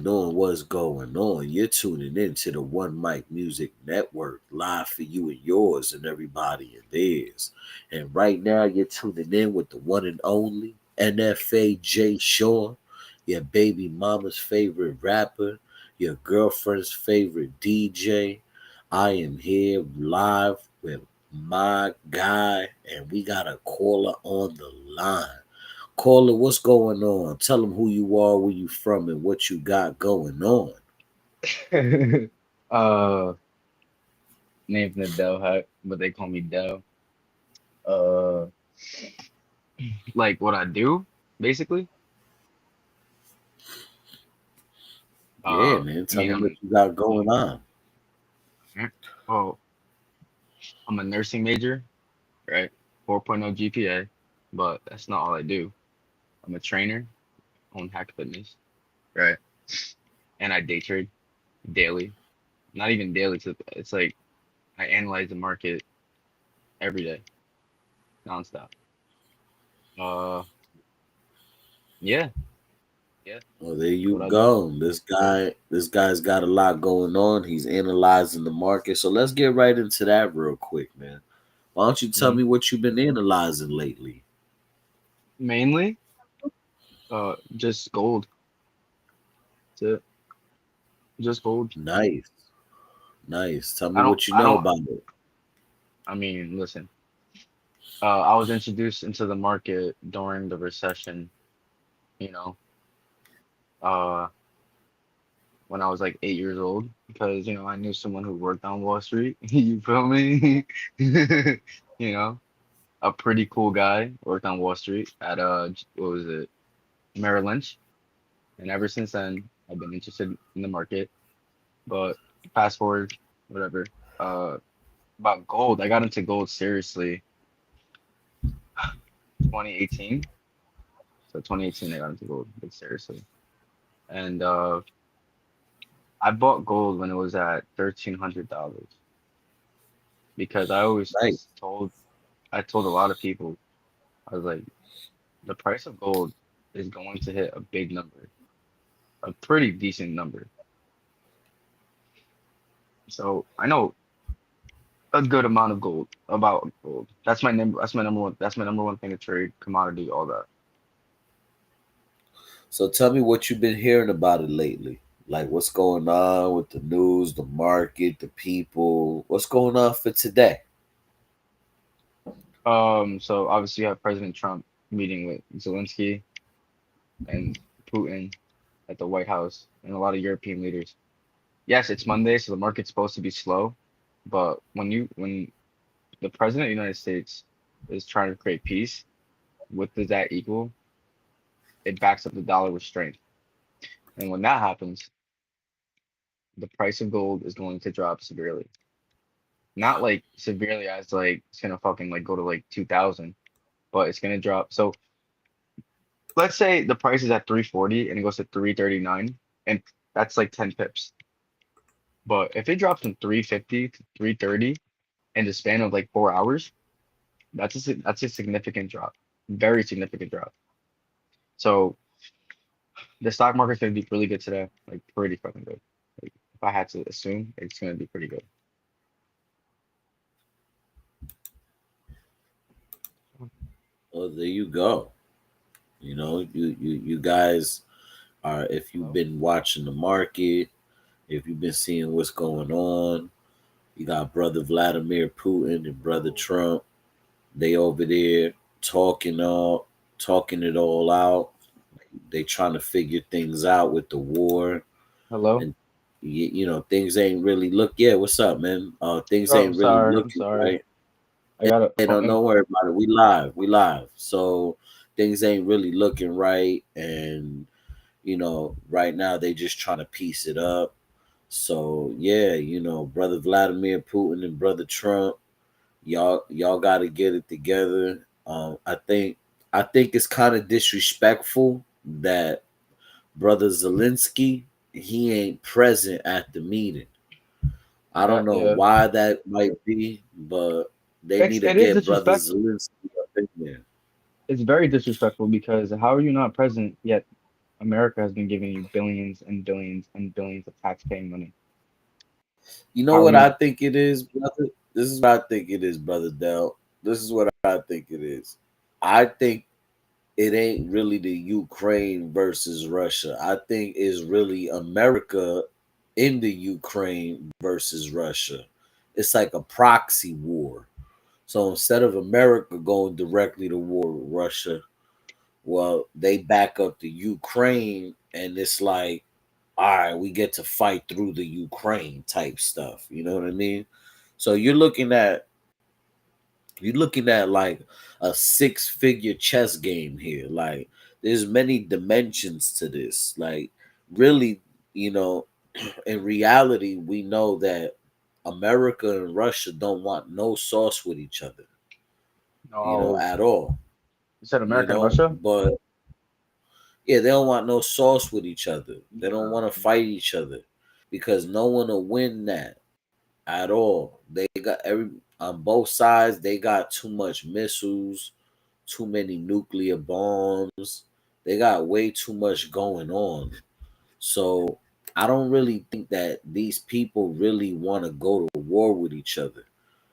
going on? What's going on? You're tuning in to the One Mic Music Network, live for you and yours and everybody and theirs. And right now, you're tuning in with the one and only NFA J Shaw, your baby mama's favorite rapper, your girlfriend's favorite DJ. I am here live with my guy, and we got a caller on the line. Caller, what's going on? Tell them who you are, where you from, and what you got going on. uh, name's Nadell Hut, but they call me Dell. Uh, like what I do, basically. Yeah, man. I Tell mean, them what you got going on. well, I'm a nursing major, right? 4.0 GPA, but that's not all I do. I'm a trainer on Hack Fitness, right? And I day trade daily. Not even daily, it's like I analyze the market every day, nonstop. Uh, yeah, yeah, Well, there that's you what I do. go. This guy's got a lot going on. He's analyzing the market. So let's get right into that real quick, man. Why don't you tell Mhm. me what you've been analyzing lately? Mainly, just gold. That's it. Just gold. Nice, nice. Tell me I don't, what you I know don't, about it. I mean, listen, I was introduced into the market during the recession, you know, uh, when I was like 8 years old, because, I knew someone who worked on Wall Street. You feel me? You know, a pretty cool guy worked on Wall Street at, what was it, Merrill Lynch. And ever since then, I've been interested in the market. But fast forward, whatever, uh, about gold, I got into gold seriously 2018. So 2018, I got into gold, like seriously. And I bought gold when it was at $1,300 because Nice. I told a lot of people, I was like, the price of gold is going to hit a big number, a pretty decent number. So I know a good amount of gold about gold. That's my number one. That's my number one thing to trade, commodity, all that. So tell me what you've been hearing about it lately. Like what's going on with the news, the market, the people. What's going on for today? So obviously you have President Trump meeting with Zelensky and Putin at the White House and a lot of European leaders. Yes, it's Monday, so the market's supposed to be slow, but when the president of the United States is trying to create peace, what does that equal? It backs up the dollar with strength. And when that happens, the price of gold is going to drop severely. Not like severely as like it's gonna fucking like go to like 2000, but it's gonna drop. So let's say the price is at 340 and it goes to 339, and that's like 10 pips. But if it drops from 350 to 330 in the span of like 4 hours, that's a significant drop, very significant drop. So the stock market's gonna be really good today, like pretty fucking good. Like if I had to assume, it's gonna be pretty good. Well, there you go. You guys are, if you've Hello? been watching the market, if you've been seeing what's going on, you got brother Vladimir Putin and brother Hello? Trump. They over there talking all talking it all out. They trying to figure things out with the war, Hello? and things ain't really look. Yeah, what's up, man? Things Oh, I'm ain't really sorry. I'm looking sorry. right. I got a Hey, fucking. don't worry about it. We live. We live. So things ain't really looking right, and right now they just trying to piece it up. So yeah, brother Vladimir Putin and brother Trump, y'all got to get it together. I think it's kind of disrespectful that brother Zelensky he ain't present at the meeting. I don't That know yeah. why that might be, but they need to It is get brother disrespectful. Zelensky up in there. It's very disrespectful because how are you not present yet? America has been giving you billions and billions and billions of tax-paying money. You know How are what I we? think it is, brother? This is what I think it is, brother Dell. This is what I think it is. I think it ain't really the Ukraine versus Russia. I think it's really America in the Ukraine versus Russia. It's like a proxy war. So instead of America going directly to war with Russia, well, they back up the Ukraine, and it's like, all right, we get to fight through the Ukraine type stuff. You know what I mean? So you're looking at like a six-figure chess game here. Like there's many dimensions to this. Like really, you know, in reality, we know that America and Russia don't want no sauce with each other, No, at all. you said You America and know, Russia? but yeah, they don't want no sauce with each other. They don't No. want to fight each other because no one will win that at all. They got every on both sides. They got too much missiles, too many nuclear bombs. They got way too much going on. So I don't really think that these people really want to go to war with each other.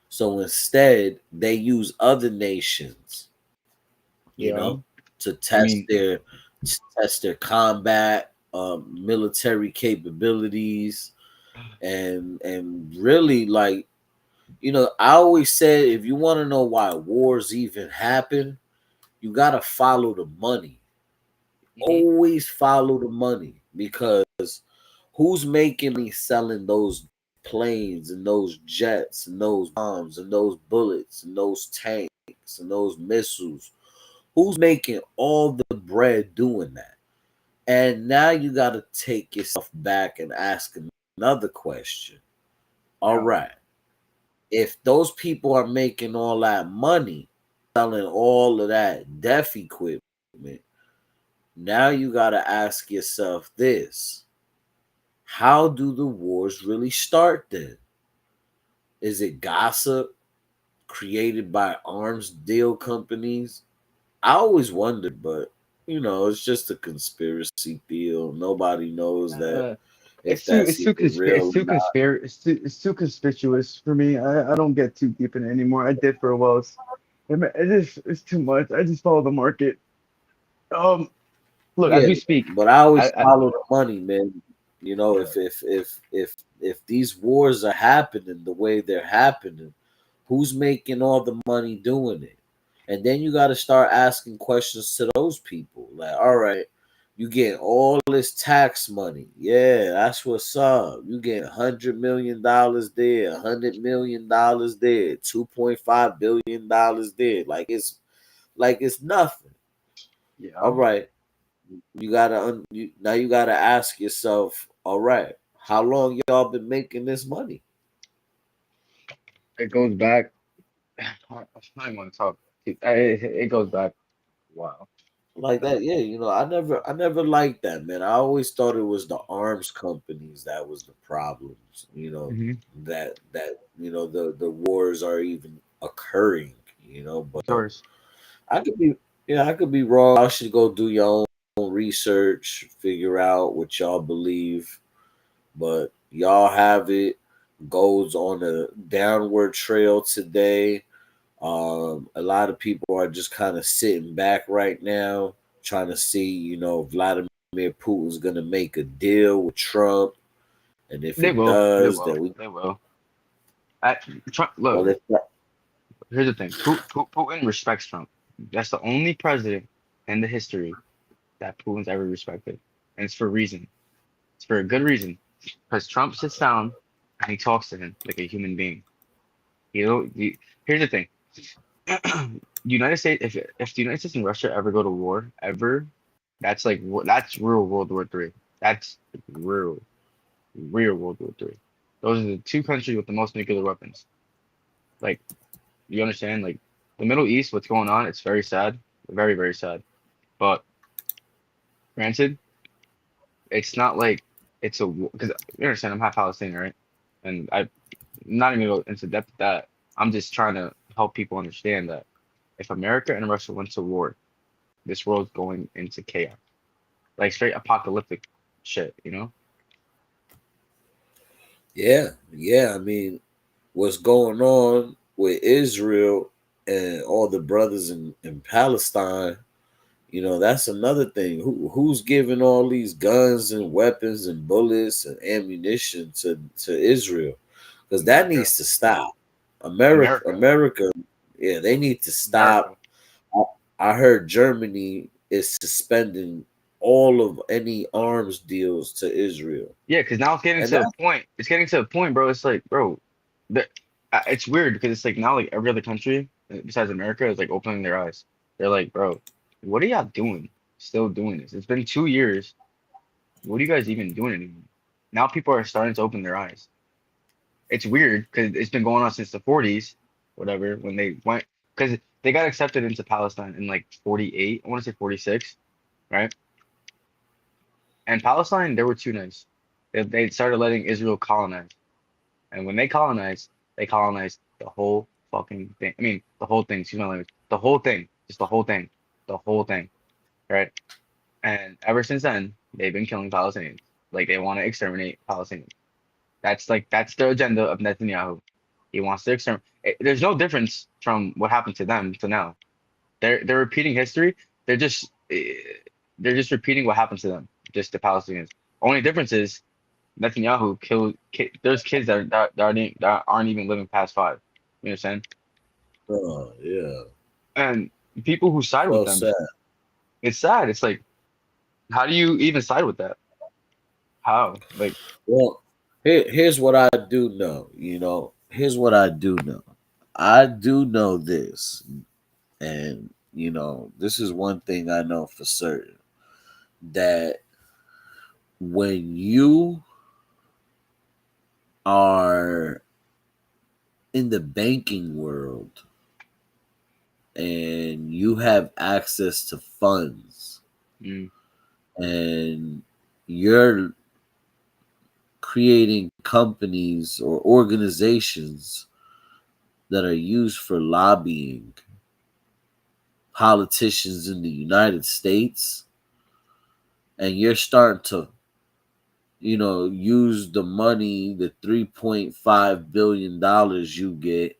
So instead, they use other nations, you Yeah. know, to I mean, test their combat, military capabilities, and really like I always said if you want to know why wars even happen, you gotta follow the money. mhm, Always follow the money because who's making me selling those planes and those jets and those bombs and those bullets and those tanks and those missiles? Who's making all the bread doing that? And now you got to take yourself back and ask another question. All yeah. right, if those people are making all that money selling all of that deaf equipment, now you got to ask yourself this: how do the wars really start then? Is it gossip created by arms deal companies? I always wondered, but it's just a conspiracy deal. Nobody knows that Uh, if that's even real or not. it's too conspicuous for me. I don't get too deep in it anymore. I did for a while. It's too much. I just follow the market. Um, Look, as Yeah, we speak, but I always I follow the money, man. yeah, If these wars are happening the way they're happening, who's making all the money doing it? And then you got to start asking questions to those people. Like, all right, you get all this tax money. Yeah, that's what's up. You get $100 million there, $100 million there, $2.5 billion there. Like it's nothing. All yeah. right, now you gotta ask yourself, all right, how long y'all been making this money It goes back. I don't want to talk. It goes back. Wow. like Uh, that? Yeah, I never liked that, man. I always thought it was the arms companies that was the problems. mhm. That the wars are even occurring. Of But course. I could be, yeah, I could be wrong. I should go do your own research, figure out what y'all believe. But y'all have it goes on a downward trail today. A lot of people are just kind of sitting back right now, trying to see, Vladimir Putin's going to make a deal with Trump, and if They it will. They does, then will. we They will. I, Trump, look, well, if that, here's the thing. Putin respects Trump. That's the only president in the history that Putin's ever respected, and it's for a reason. It's for a good reason. Because Trump sits down and he talks to him like a human being. Here's the thing. United States, if the United States and Russia ever go to war, ever, that's real World War Three. That's real, real World War Three. Those are the two countries with the most nuclear weapons. Like, you understand? Like, the Middle East, what's going on? It's very sad, very, very sad. But granted, it's not like it's a because you understand. I'm half Palestinian, right? And I'm not even go into depth with that. I'm just trying to help people understand that if America and Russia went to war, this world's going into chaos. like straight apocalyptic shit, you know? Yeah, yeah. I mean, what's going on with Israel and all the brothers in Palestine? You know, that's another thing. Who's giving all these guns and weapons and bullets and ammunition to Israel? Because that America, needs to stop. America, America, America, yeah, they need to America. stop. I I heard Germany is suspending all of any arms deals to Israel, Yeah, because now it's getting and to the that point. It's getting to the point, bro. It's like, bro, that it's weird because it's like now like every other country besides America is like opening their eyes. They're like, bro, what are y'all doing? Still doing this? It's been 2 years. What are you guys even doing anymore? Now people are starting to open their eyes. It's weird because it's been going on since the 40s, whatever, when they went because they got accepted into Palestine in like 48. I want to say 46, right? And Palestine, they were too nice. They started letting Israel colonize. And when they colonized the whole fucking thing. I mean, the whole thing, excuse my language. The whole thing. Just the whole thing. The whole thing. Right? And ever since then, they've been killing Palestinians. Like they want to exterminate Palestinians. That's the agenda of Netanyahu. He wants to exterminate. There's no difference from what happened to them to now. They're repeating history. They're just they're just repeating what happened to them, just the Palestinians. Only difference is Netanyahu killed there's kids that aren't even living past 5. You understand? oh yeah, And people who side with so them, sad. it's sad. It's like, how do you even side with that? How? Like, Well, here's what I do know. Here's what I do know. I do know this, and this is one thing I know for certain, that when you are in the banking world and you have access to funds mm, and you're creating companies or organizations that are used for lobbying politicians in the United States, and you're starting to use the money, the $3.5 billion you get,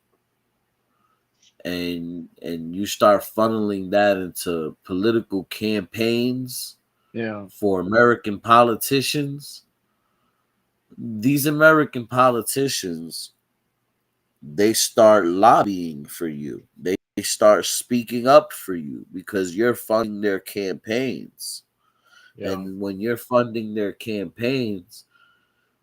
and you start funneling that into political campaigns yeah, for American politicians. These American politicians, they start lobbying for you. They start speaking up for you because you're funding their campaigns. yeah, And when you're funding their campaigns,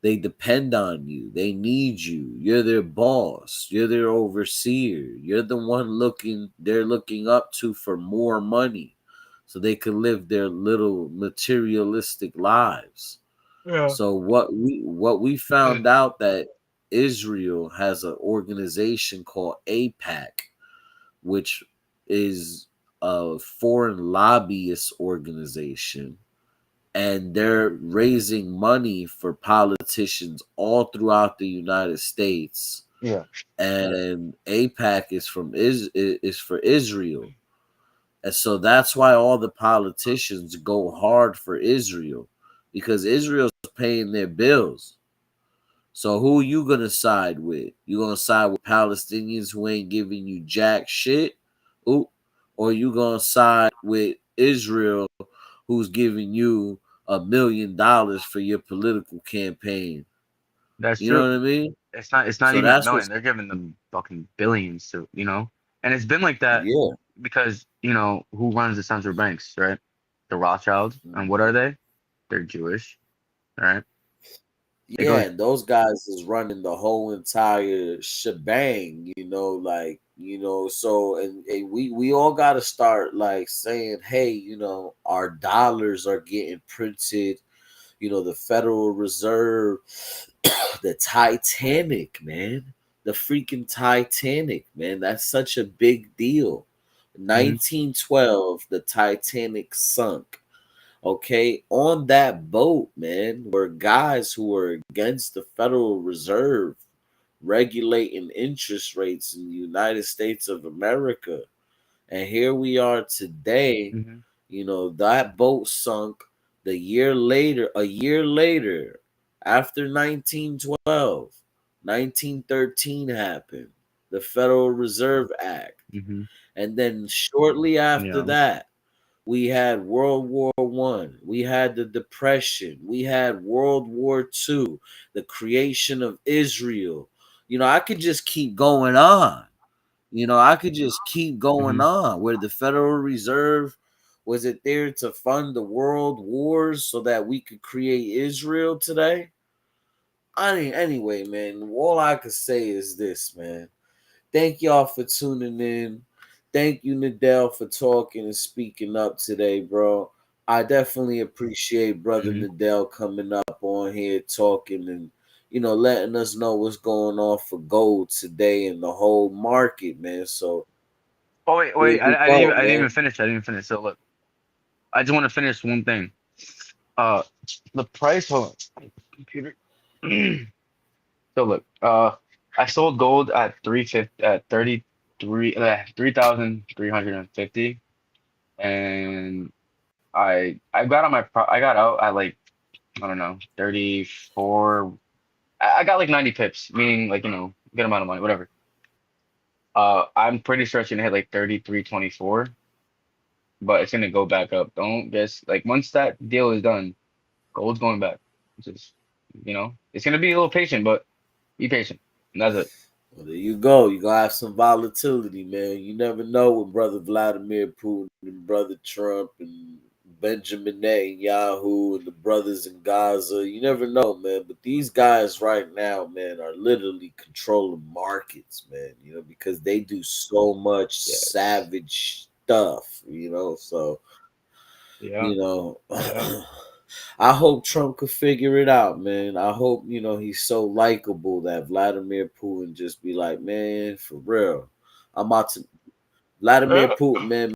they depend on you. They need you. You're their boss. You're their overseer. You're the one they're looking up to for more money so they can live their little materialistic lives. yeah, So what we found out that Israel has an organization called APAC, which is a foreign lobbyist organization, and they're raising money for politicians all throughout the United States. yeah, And APAC is for Israel, and so that's why all the politicians go hard for Israel, because Israel's paying their bills. So who you gonna side with? You gonna side with Palestinians who ain't giving you jack shit? Ooh, or you gonna side with Israel who's giving you $1 million for your political campaign? that's You know true. what I mean? It's not So even a that's million. what's They're giving them fucking billions to. And it's been like that yeah. because, who runs the central banks, right? The Rothschilds. And what are Mhm. they? They're Jewish, right? It Yeah, goes, and those guys is running the whole entire shebang, so and we all gotta start like saying, hey, our dollars are getting printed, the Federal Reserve, the Titanic, man. The freaking Titanic, man. That's such a big deal. mhm, 1912, the Titanic sunk. Okay, on that boat, man, were guys who were against the Federal Reserve regulating interest rates in the United States of America. And here we are today, mhm. that boat sunk. A year later, after 1912, 1913 happened, the Federal Reserve Act. Mm-hmm. And then shortly after Yeah. that, we had World War I. We had the Depression. We had World War II, the creation of Israel. I could just keep going on. I could just keep going Mm-hmm. on where the Federal Reserve was it there to fund the world wars so that we could create Israel today? Anyway, man, all I could say is this, man. Thank y'all for tuning in. Thank you, Nadell, for talking and speaking up today, bro. I definitely appreciate brother Mm-hmm. Nadell coming up on here talking and letting us know what's going on for gold today and the whole market, man. So Oh wait, here wait. we I didn't go, even I didn't man. even finish. I didn't even finish. So look, I just want to finish one thing. Uh, the price. Hold on, computer. So look, I sold gold at 350 at 33 3,350, and I got on I got out at like, I don't know, 34. I got like 90 pips, meaning like, good amount of money, whatever. I'm pretty sure it's gonna hit like 33.24, but it's gonna go back up. Don't guess, like, once that deal is done, gold's going back. Just, it's gonna be a little patient, but be patient. And that's it. Well, there you go. You gonna have some volatility, man. You never know with brother Vladimir Putin and brother Trump and Benjamin Netanyahu and the brothers in Gaza. You never know, man. But these guys right now, man, are literally controlling markets, man. Because they do so much Yes. savage stuff. So Yeah. you know. Yeah. I hope Trump could figure it out, man. I hope, he's so likable that Vladimir Putin just be like, man, for real. I'm about to Vladimir Uh, Putin, man,